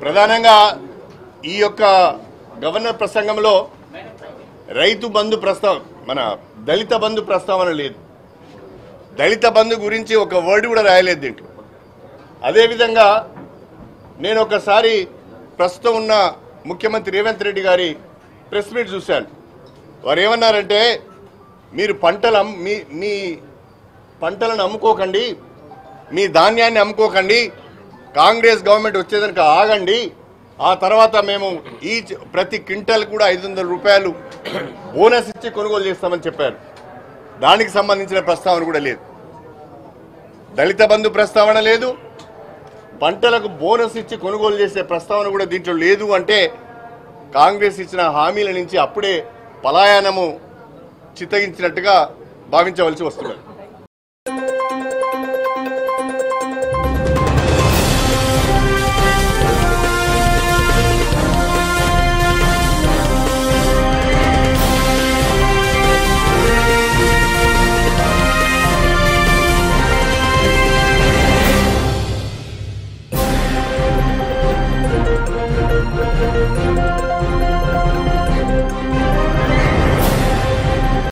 ప్రధానంగా ఈ యొక్క గవర్నర్ ప్రసంగంలో రైతు బంధు ప్రస్తావన, మన దళిత బంధు ప్రస్తావన లేదు. దళిత బంధు గురించి ఒక వర్డ్ కూడా రాయలేదు దీంట్లో. అదేవిధంగా నేను ఒకసారి ప్రస్తుతం ఉన్న ముఖ్యమంత్రి రేవంత్ రెడ్డి గారి ప్రెస్ మీట్ చూశాను. వారు ఏమన్నారంటే, మీరు మీ పంటలను అమ్ముకోకండి, మీ ధాన్యాన్ని అమ్ముకోకండి, కాంగ్రెస్ గవర్నమెంట్ వచ్చేదానికి ఆగండి, ఆ తర్వాత మేము ప్రతి క్వింటల్ కూడా 500 రూపాయలు బోనస్ ఇచ్చి కొనుగోలు చేస్తామని చెప్పారు. దానికి సంబంధించిన ప్రస్తావన కూడా లేదు. దళిత బంధు ప్రస్తావన లేదు, పంటలకు బోనస్ ఇచ్చి కొనుగోలు చేసే ప్రస్తావన కూడా దీంట్లో లేదు. అంటే కాంగ్రెస్ ఇచ్చిన హామీల నుంచి అప్పుడే పలాయనము చిత్తగించినట్టుగా భావించవలసి వస్తున్నది.